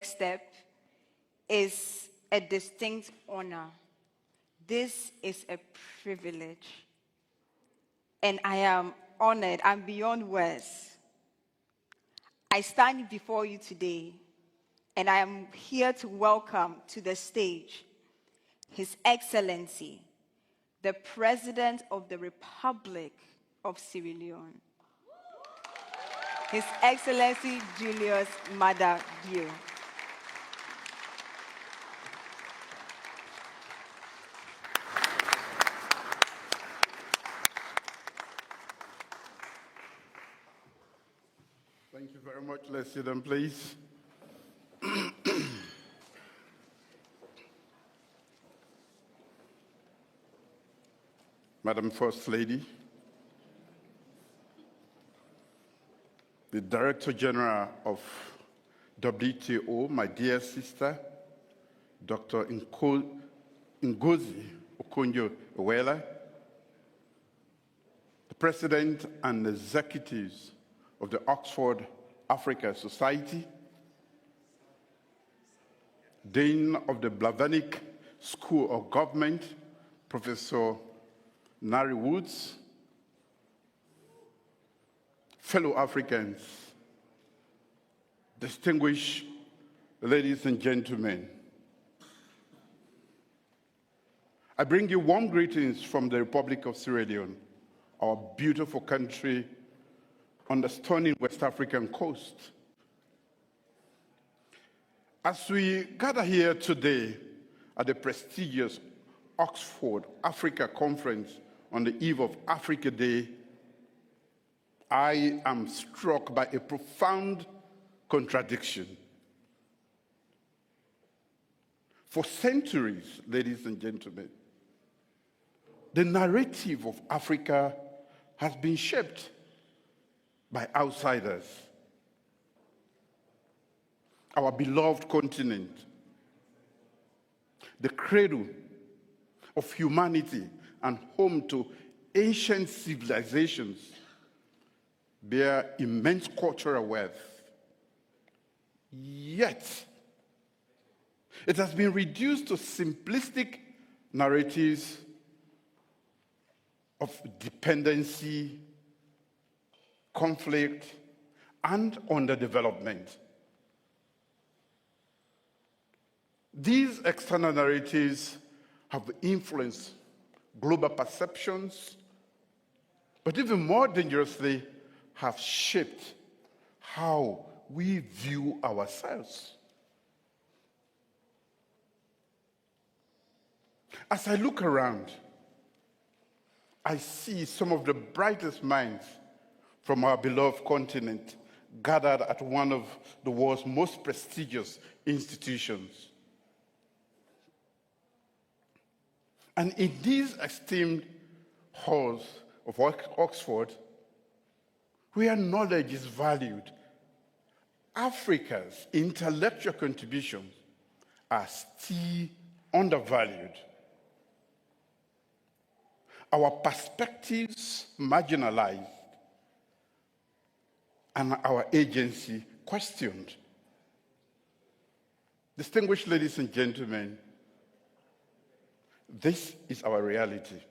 step is a distinct honor. This is a privilege. And I am honored. I'm beyond words. I stand before you today, and I am here to welcome to the stage His Excellency, the President of the Republic of Sierra Leone, His Excellency Julius Maada. Thank you very much. Let's sit down, please. Madam First Lady, the Director General of WTO, my dear sister, Dr. Ngozi Okonjo-Iweala, the President and Executives of the Oxford Africa Society, Dean of the Blavatnik School of Government, Professor Nari Woods, fellow Africans, distinguished ladies and gentlemen, I bring you warm greetings from the Republic of Sierra Leone, our beautiful country on the stunning West African coast. As we gather here today at the prestigious Oxford Africa Conference on the eve of Africa Day, I am struck by a profound contradiction. For centuries, ladies and gentlemen, the narrative of Africa has been shaped by outsiders. Our beloved continent, the cradle of humanity and home to ancient civilizations, bear immense cultural wealth. Yet, it has been reduced to simplistic narratives of dependency, conflict, and underdevelopment. These external narratives have influenced global perceptions, but even more dangerously, have shaped how we view ourselves. As I look around, I see some of the brightest minds from our beloved continent gathered at one of the world's most prestigious institutions. And in these esteemed halls of Oxford, where knowledge is valued, Africa's intellectual contributions are still undervalued. Our perspectives marginalized, and our agency questioned. Distinguished ladies and gentlemen, this is our reality.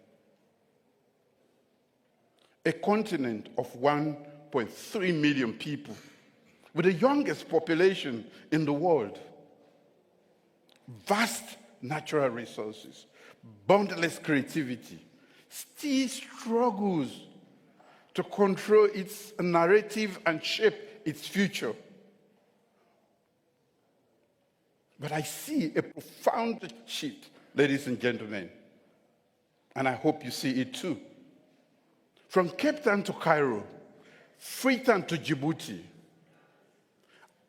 A continent of 1.3 million people, with the youngest population in the world, vast natural resources, boundless creativity, still struggles to control its narrative and shape its future. But I see a profound shift, ladies and gentlemen, and I hope you see it too. From Cape Town to Cairo, Freetown to Djibouti,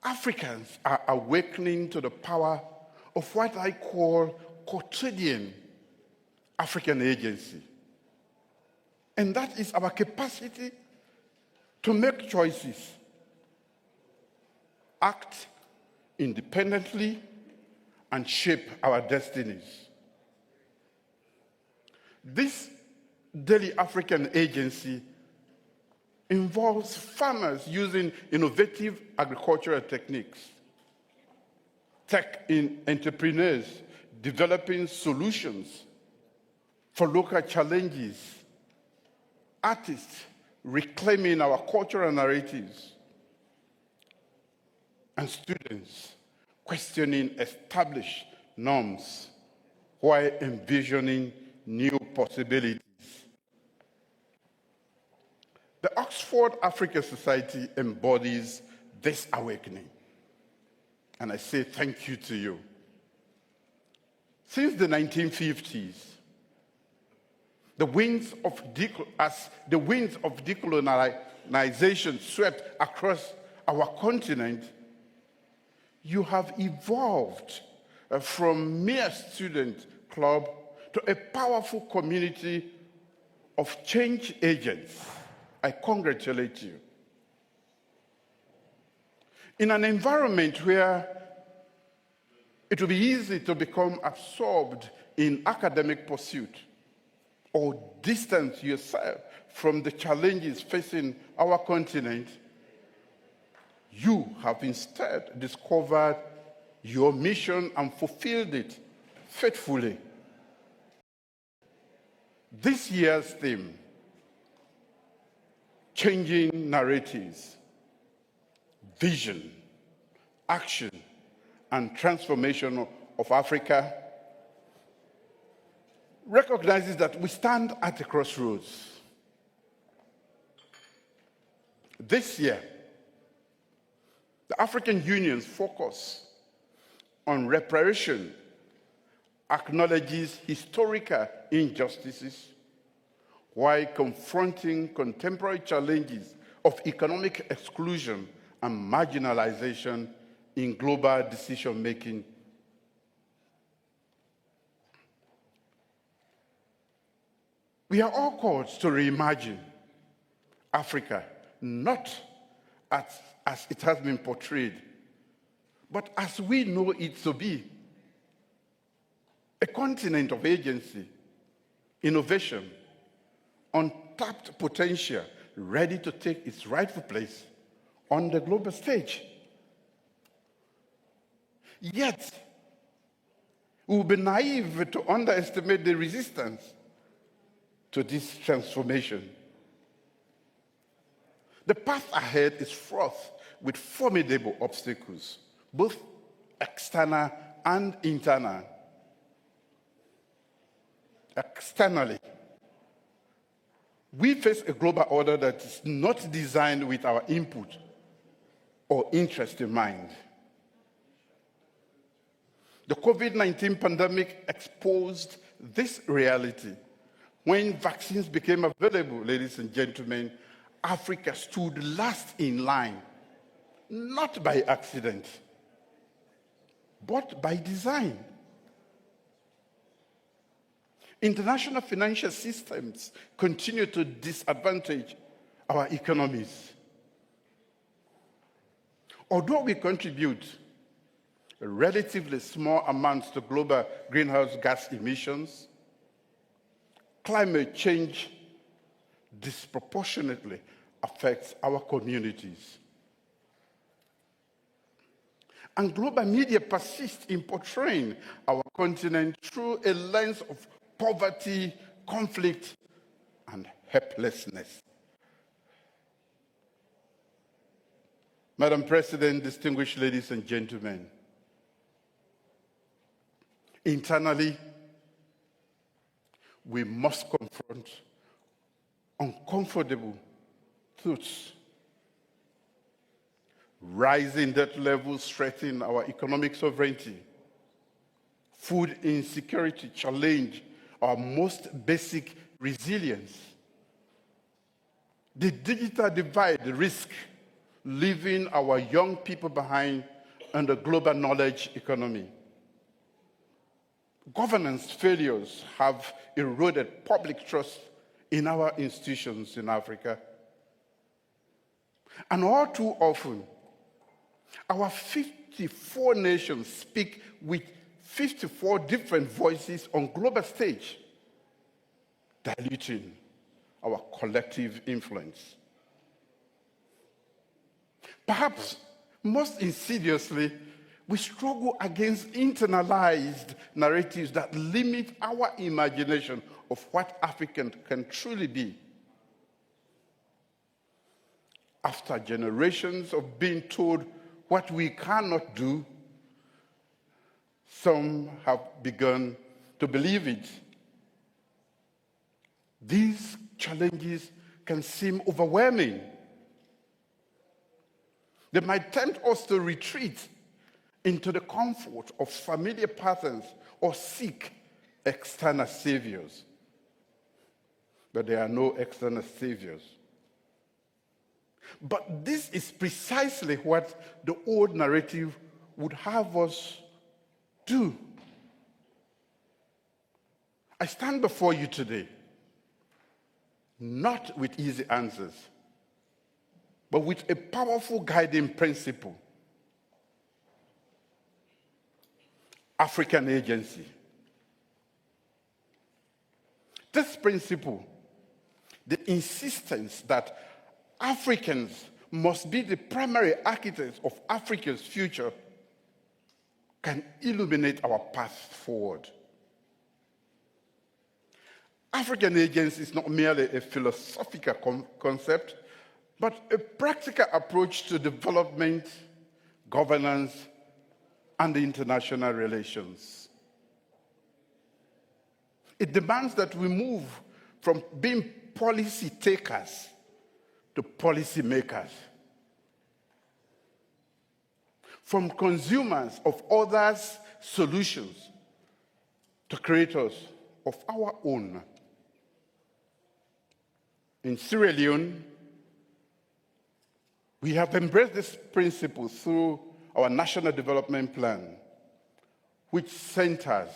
Africans are awakening to the power of what I call quotidian African agency. And that is our capacity to make choices, act independently, and shape our destinies. This daily African agency involves farmers using innovative agricultural techniques, entrepreneurs developing solutions for local challenges, artists reclaiming our cultural narratives, and students questioning established norms while envisioning new possibilities. The Oxford Africa Society embodies this awakening. And I say thank you to you. Since the 1950s, the winds of decolonization swept across our continent, you have evolved from mere student club to a powerful community of change agents. I congratulate you. In an environment where it will be easy to become absorbed in academic pursuit or distance yourself from the challenges facing our continent, you have instead discovered your mission and fulfilled it faithfully. This year's theme, Changing Narratives, Vision, Action, and Transformation of Africa, recognizes that we stand at a crossroads. This year, the African Union's focus on reparation acknowledges historical injustices while confronting contemporary challenges of economic exclusion and marginalization in global decision-making. We are all called to reimagine Africa, not as it has been portrayed, but as we know it to be, a continent of agency, innovation, untapped potential, ready to take its rightful place on the global stage. Yet, we would be naive to underestimate the resistance to this transformation. The path ahead is fraught with formidable obstacles, both external and internal. Externally, we face a global order that is not designed with our input or interest in mind. The COVID-19 pandemic exposed this reality. When vaccines became available, ladies and gentlemen, Africa stood last in line, not by accident, but by design. International financial systems continue to disadvantage our economies. Although we contribute relatively small amounts to global greenhouse gas emissions, climate change disproportionately affects our communities. And global media persist in portraying our continent through a lens of poverty, conflict, and helplessness. Madam President, distinguished ladies and gentlemen, internally, we must confront uncomfortable truths. Rising debt levels threaten our economic sovereignty. Food insecurity challenge our most basic resilience. The digital divide risks leaving our young people behind in the global knowledge economy. Governance failures have eroded public trust in our institutions in Africa. And all too often, our 54 nations speak with 54 different voices on global stage, diluting our collective influence. Perhaps most insidiously, We struggle against internalized narratives that limit our imagination of what African can truly be. After generations of being told what we cannot do, some have begun to believe it. These challenges can seem overwhelming. They might tempt us to retreat into the comfort of familiar patterns or seek external saviors. But there are no external saviors. But this is precisely what the old narrative would have us do. I stand before you today, not with easy answers, but with a powerful guiding principle. African agency. This principle, the insistence that Africans must be the primary architects of Africa's future, can illuminate our path forward. African agency is not merely a philosophical concept, but a practical approach to development, governance, and international relations. It demands that we move from being policy takers to policy makers, from consumers of others' solutions to creators of our own. In Sierra Leone, we have embraced this principle through our National Development Plan, which centers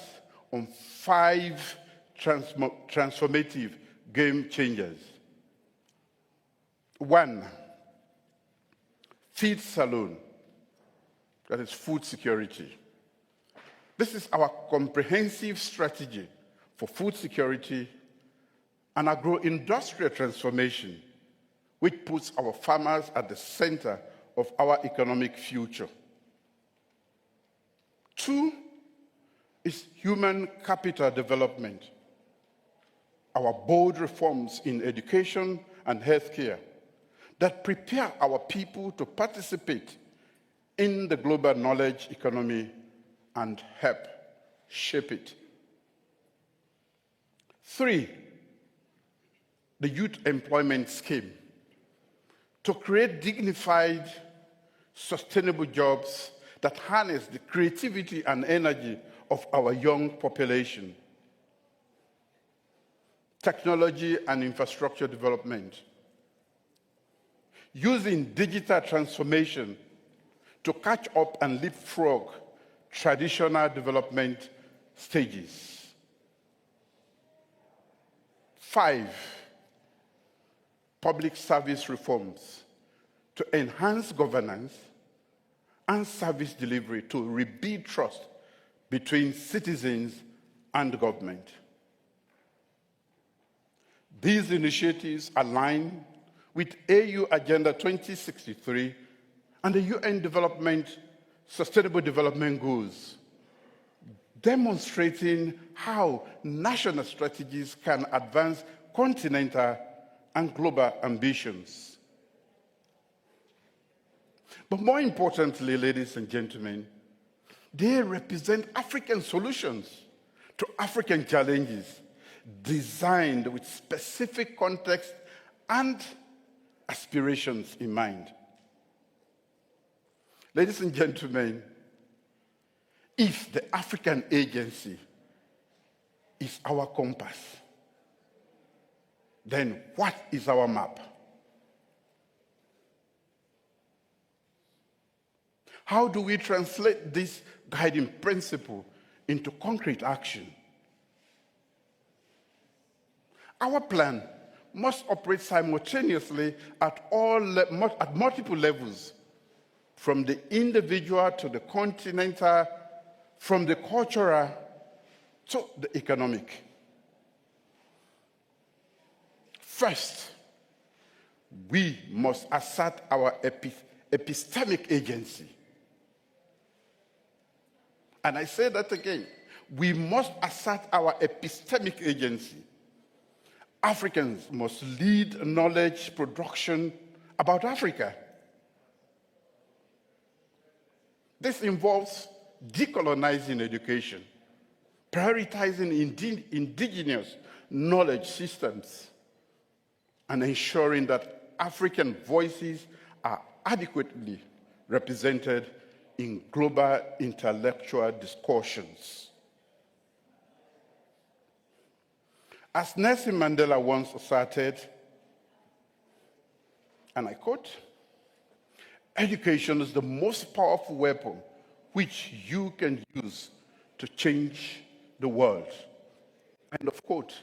on 5 transformative game changers. 1, feed Salone, that is food security. This is our comprehensive strategy for food security and agro-industrial transformation, which puts our farmers at the center of our economic future. 2 is human capital development. Our bold reforms in education and healthcare that prepare our people to participate in the global knowledge economy and help shape it. 3, the youth employment scheme to create dignified, sustainable jobs that harness the creativity and energy of our young population. Technology and infrastructure development, using digital transformation to catch up and leapfrog traditional development stages. 5, public service reforms to enhance governance and service delivery to rebuild trust between citizens and government. These initiatives align with AU Agenda 2063 and the UN Sustainable Development Goals, demonstrating how national strategies can advance continental and global ambitions. But more importantly, ladies and gentlemen, they represent African solutions to African challenges, designed with specific context and aspirations in mind. Ladies and gentlemen, if the African agency is our compass, then what is our map? How do we translate this guiding principle into concrete action? Our plan must operate simultaneously at multiple levels, from the individual to the continental, from the cultural to the economic. First, we must assert our epistemic agency. And I say that again. We must assert our epistemic agency. Africans must lead knowledge production about Africa. This involves decolonizing education, prioritizing indigenous knowledge systems, and ensuring that African voices are adequately represented in global intellectual discussions. As Nelson Mandela once asserted, and I quote, "Education is the most powerful weapon which you can use to change the world." End of quote.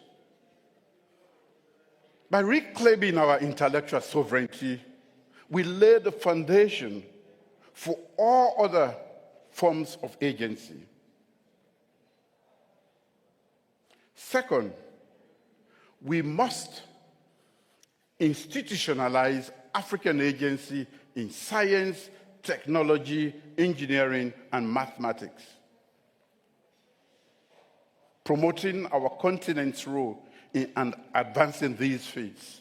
By reclaiming our intellectual sovereignty, we lay the foundation for all other forms of agency. Second, we must institutionalize African agency in science, technology, engineering, and mathematics, promoting our continent's role in and advancing these fields.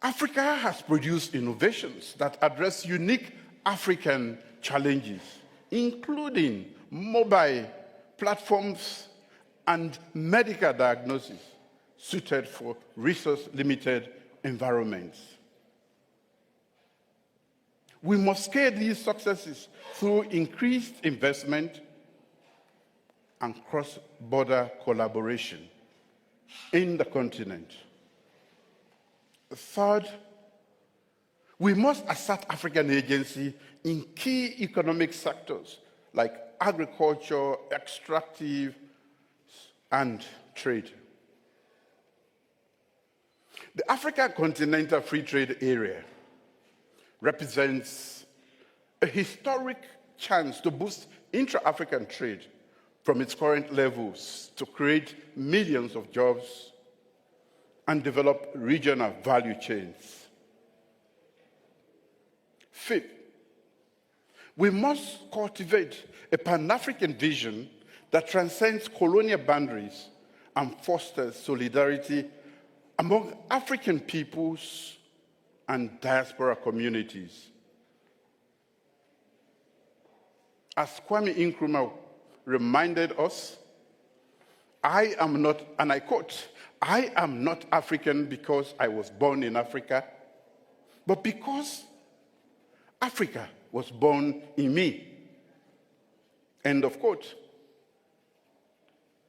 Africa has produced innovations that address unique African challenges, including mobile platforms and medical diagnosis suited for resource-limited environments. We must scale these successes through increased investment and cross-border collaboration in the continent. Third, we must assert African agency in key economic sectors like agriculture, extractive, and trade. The African Continental Free Trade Area represents a historic chance to boost intra-African trade from its current levels to create millions of jobs and develop regional value chains. Fifth, we must cultivate a Pan-African vision that transcends colonial boundaries and fosters solidarity among African peoples and diaspora communities. As Kwame Nkrumah reminded us, I am not, and I quote, "I am not African because I was born in Africa, but because Africa was born in me." End of quote.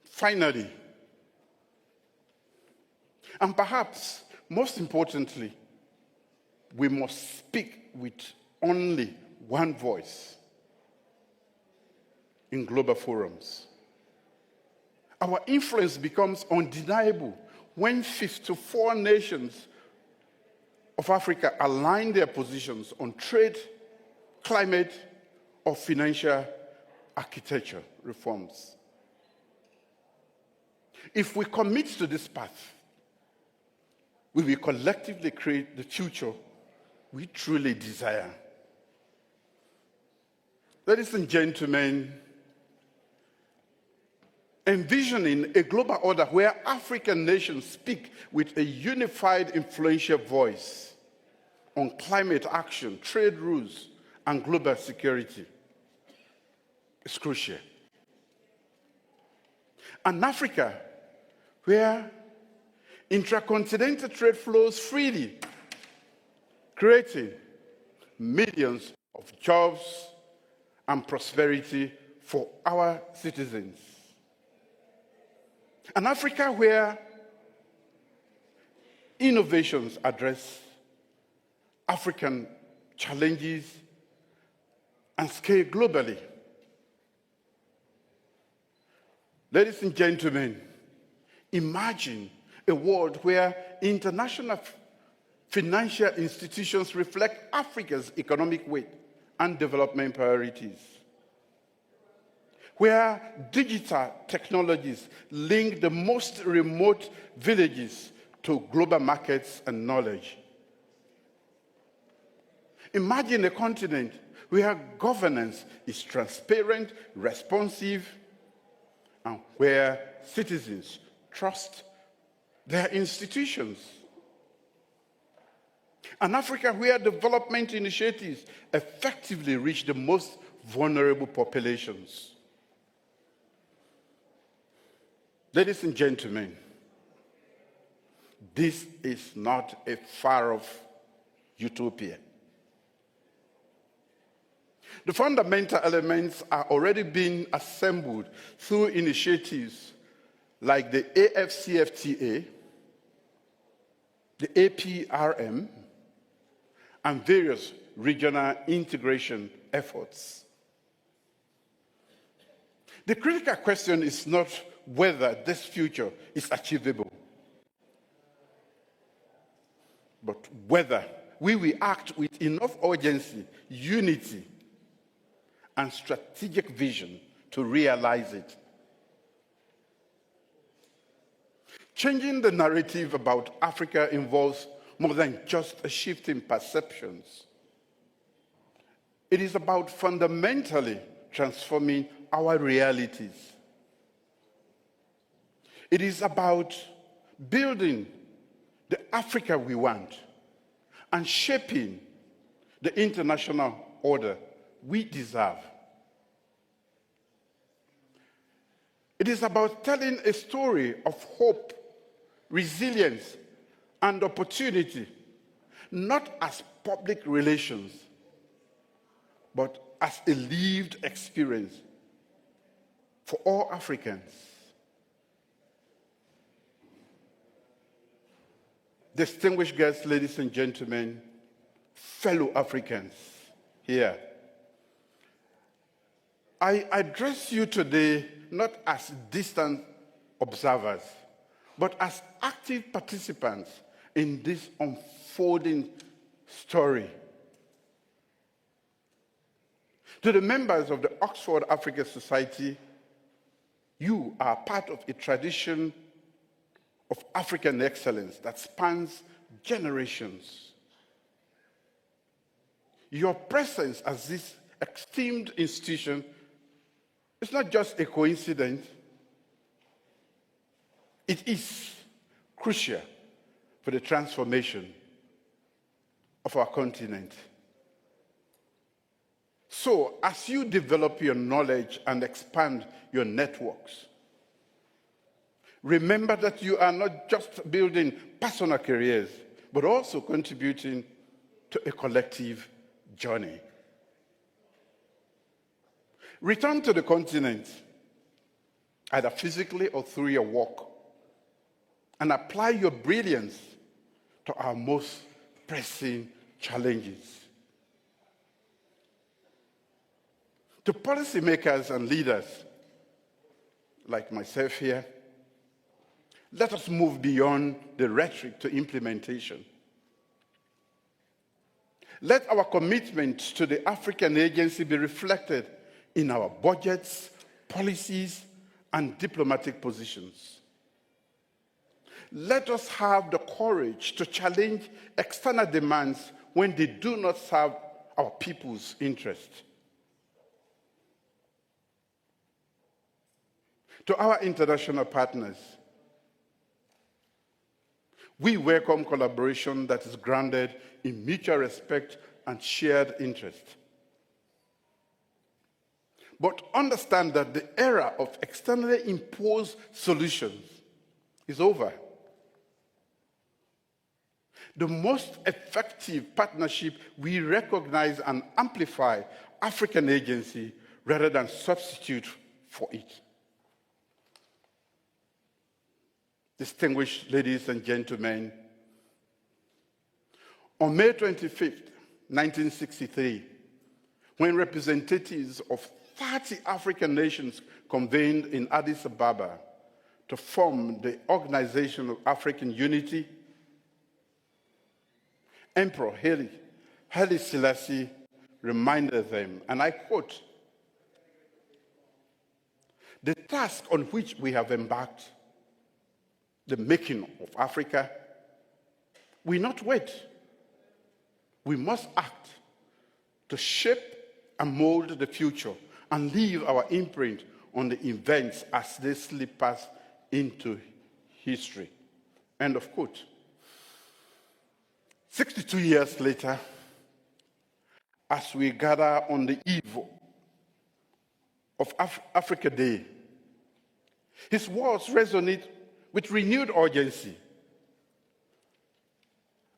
Finally, and perhaps most importantly, we must speak with only one voice in global forums. Our influence becomes undeniable when 54 nations of Africa align their positions on trade, climate, or financial architecture reforms. If we commit to this path, we will collectively create the future we truly desire. Ladies and gentlemen, envisioning a global order where African nations speak with a unified, influential voice on climate action, trade rules, and global security is crucial. An Africa where intracontinental trade flows freely, creating millions of jobs and prosperity for our citizens. An Africa where innovations address African challenges and scale globally. Ladies and gentlemen, imagine a world where international financial institutions reflect Africa's economic weight and development priorities, where digital technologies link the most remote villages to global markets and knowledge. Imagine a continent where governance is transparent, responsive, and where citizens trust their institutions. An Africa where development initiatives effectively reach the most vulnerable populations. Ladies and gentlemen, this is not a far-off utopia. The fundamental elements are already being assembled through initiatives like the AFCFTA, the APRM, and various regional integration efforts. The critical question is not whether this future is achievable, but whether we will act with enough urgency, unity, and strategic vision to realize it. Changing the narrative about Africa involves more than just a shift in perceptions. It is about fundamentally transforming our realities. It is about building the Africa we want and shaping the international order we deserve. It is about telling a story of hope, resilience, and opportunity, not as public relations, but as a lived experience for all Africans. Distinguished guests, ladies and gentlemen, fellow Africans here, I address you today not as distant observers, but as active participants in this unfolding story. To the members of the Oxford Africa Society, you are part of a tradition of African excellence that spans generations. Your presence as this esteemed institution is not just a coincidence, it is crucial for the transformation of our continent. So, as you develop your knowledge and expand your networks, remember that you are not just building personal careers, but also contributing to a collective journey. Return to the continent, either physically or through your work, and apply your brilliance to our most pressing challenges. To policymakers and leaders like myself here, let us move beyond the rhetoric to implementation. Let our commitment to the African Agency be reflected in our budgets, policies, and diplomatic positions. Let us have the courage to challenge external demands when they do not serve our people's interest. To our international partners, we welcome collaboration that is grounded in mutual respect and shared interest. But understand that the era of externally imposed solutions is over. The most effective partnership we recognize and amplify African agency rather than substitute for it. Distinguished ladies and gentlemen, on May 25th, 1963, when representatives of 30 African nations convened in Addis Ababa to form the Organization of African Unity, Emperor Haile Selassie reminded them, and I quote, "The task on which we have embarked, the making of Africa, will not wait. We must act to shape and mold the future and leave our imprint on the events as they slip us into history. End of quote. 62 years later, as we gather on the eve of Africa Day, his words resonate with renewed urgency.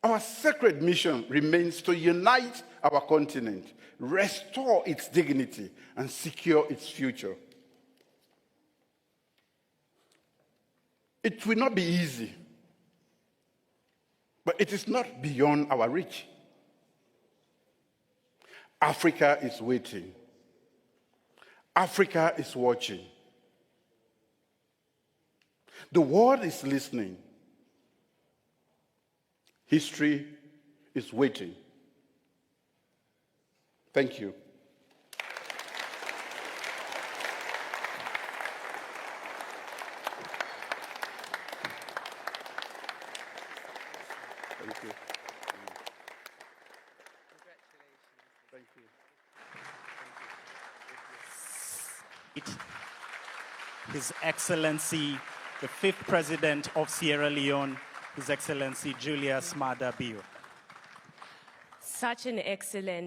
Our sacred mission remains to unite our continent, restore its dignity, and secure its future. It will not be easy, but it is not beyond our reach. Africa is waiting. Africa is watching. The world is listening. History is waiting. Thank you. Thank you. Congratulations. Thank you. His Excellency, the 5th President of Sierra Leone, His Excellency Julius Maada. Such an excellent